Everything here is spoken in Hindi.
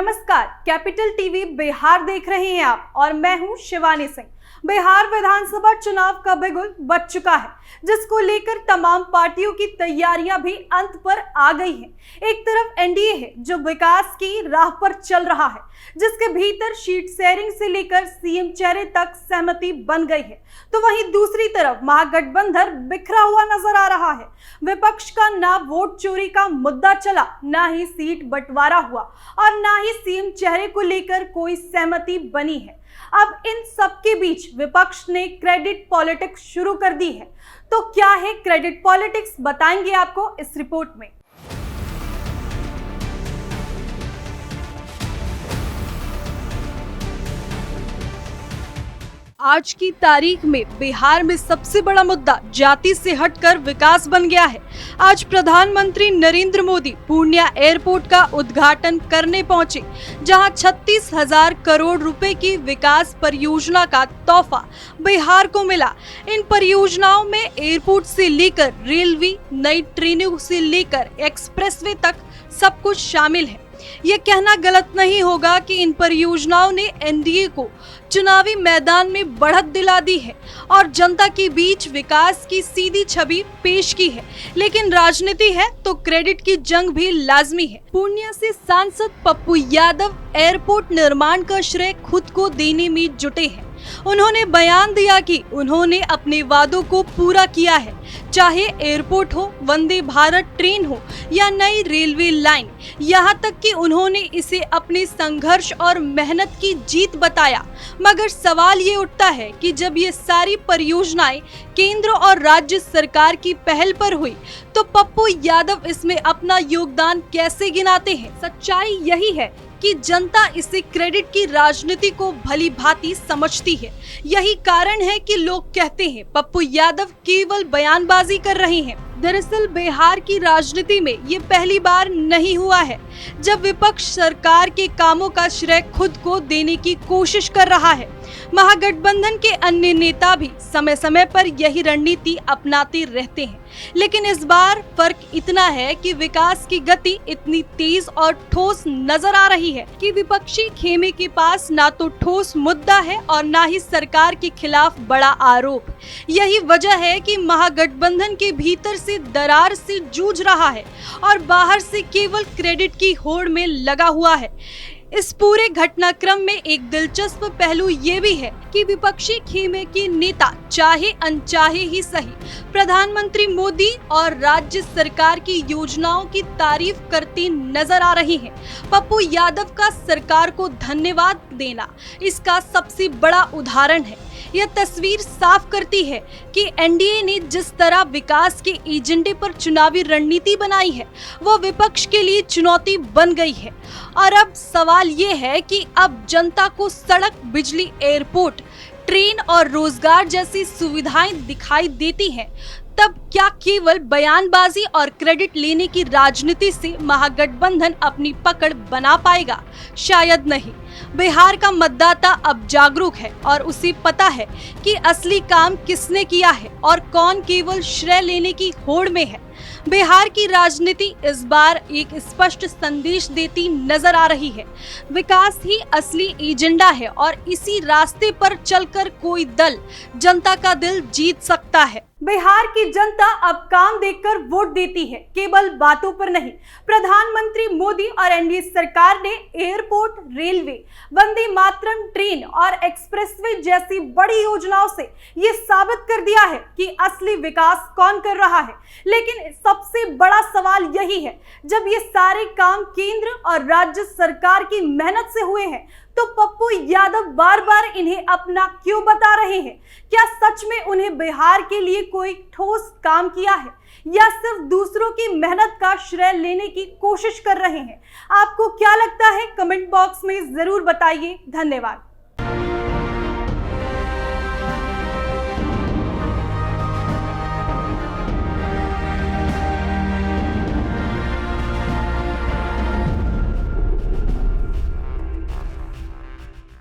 नमस्कार, कैपिटल टीवी बिहार देख रहे हैं आप और मैं हूं शिवानी सिंह। बिहार विधानसभा चुनाव का बिगुल बज चुका है, जिसको लेकर तमाम पार्टियों की तैयारियां भी अंत पर आ गई हैं। एक तरफ एनडीए है जो विकास की राह पर चल रहा है, जिसके भीतर सीट शेयरिंग से लेकर सीएम चेहरे तक सहमति बन गई है, तो वहीं दूसरी तरफ महागठबंधन बिखरा हुआ नजर आ रहा है। विपक्ष का ना वोट चोरी का मुद्दा चला, ना ही सीट बंटवारा हुआ और ना ही सीएम चेहरे को लेकर कोई सहमति बनी है। अब इन सब के बीच विपक्ष ने क्रेडिट पॉलिटिक्स शुरू कर दी है। तो क्या है क्रेडिट पॉलिटिक्स, बताएंगे आपको इस रिपोर्ट में। आज की तारीख में बिहार में सबसे बड़ा मुद्दा जाति से हटकर विकास बन गया है। आज प्रधानमंत्री नरेंद्र मोदी पूर्णिया एयरपोर्ट का उद्घाटन करने पहुंचे, जहां 36,000 करोड़ रुपए की विकास परियोजना का तोहफा बिहार को मिला। इन परियोजनाओं में एयरपोर्ट से लेकर रेलवे, नई ट्रेनों से लेकर एक्सप्रेसवे तक सब कुछ शामिल है। यह कहना गलत नहीं होगा कि इन परियोजनाओं ने एनडीए को चुनावी मैदान में बढ़त दिला दी है और जनता के बीच विकास की सीधी छवि पेश की है। लेकिन राजनीति है तो क्रेडिट की जंग भी लाजमी है। पूर्णिया से सांसद पप्पू यादव एयरपोर्ट निर्माण का श्रेय खुद को देने में जुटे हैं। उन्होंने बयान दिया कि उन्होंने अपने वादों को पूरा किया है, चाहे एयरपोर्ट हो, वंदे भारत ट्रेन हो या नई रेलवे लाइन। यहाँ तक कि उन्होंने इसे अपने संघर्ष और मेहनत की जीत बताया। मगर सवाल ये उठता है कि जब ये सारी परियोजनाएं केंद्र और राज्य सरकार की पहल पर हुई, तो पप्पू यादव इसमें अपना योगदान कैसे गिनाते हैं? सच्चाई यही है कि जनता इसे क्रेडिट की राजनीति को भली भांति समझती है। यही कारण है कि लोग कहते हैं पप्पू यादव केवल बयानबाजी कर रहे हैं। दरअसल बिहार की राजनीति में ये पहली बार नहीं हुआ है जब विपक्ष सरकार के कामों का श्रेय खुद को देने की कोशिश कर रहा है। महागठबंधन के अन्य नेता भी समय समय पर यही रणनीति अपनाते रहते हैं, लेकिन इस बार फर्क इतना है कि विकास की गति इतनी तेज और ठोस नजर आ रही है कि विपक्षी खेमे के पास ना तो ठोस मुद्दा है और ना ही सरकार के खिलाफ बड़ा आरोप। यही वजह है कि महागठबंधन के भीतर से दरार से जूझ रहा है और बाहर से केवल क्रेडिट की होड़ में लगा हुआ है। इस पूरे घटनाक्रम में एक दिलचस्प पहलू ये भी है कि विपक्षी खेमे के नेता चाहे अनचाहे ही सही प्रधानमंत्री मोदी और राज्य सरकार की योजनाओं की तारीफ करते नजर आ रहे हैं। पप्पू यादव का सरकार को धन्यवाद देना इसका सबसे बड़ा उदाहरण है। यह तस्वीर साफ करती है कि एनडीए ने जिस तरह विकास के एजेंडे पर चुनावी रणनीति बनाई है, वो विपक्ष के लिए चुनौती बन गई है। और अब सवाल ये है कि अब जनता को सड़क, बिजली, एयरपोर्ट, ट्रेन और रोजगार जैसी सुविधाएं दिखाई देती हैं, तब क्या केवल बयानबाजी और क्रेडिट लेने की राजनीति से महागठबंधन अपनी पकड़ बना पाएगा? शायद नहीं। बिहार का मतदाता अब जागरूक है और उसे पता है कि असली काम किसने किया है और कौन केवल श्रेय लेने की होड़ में है। बिहार की राजनीति इस बार एक स्पष्ट संदेश देती नजर आ रही है। विकास ही असली एजेंडा है और इसी रास्ते पर चलकर कोई दल जनता का दिल जीत सकता है। बिहार की जनता अब काम देखकर वोट देती है, केवल बातों पर नहीं। प्रधानमंत्री मोदी और एनडीए सरकार ने airport, railway, Vande Mataram train और एक्सप्रेसवे जैसी बड़ी योजनाओं से ये साबित कर दिया है कि असली विकास कौन कर रहा है। लेकिन सबसे बड़ा सवाल यही है, जब ये सारे काम केंद्र और राज्य सरकार की मेहनत से हुए हैं, तो पप्पू यादव बार बार इन्हें अपना क्यों बता रहे हैं? क्या सच में उन्हें बिहार के लिए कोई ठोस काम किया है या सिर्फ दूसरों की मेहनत का श्रेय लेने की कोशिश कर रहे हैं? आपको क्या लगता है? कमेंट बॉक्स में जरूर बताइए। धन्यवाद।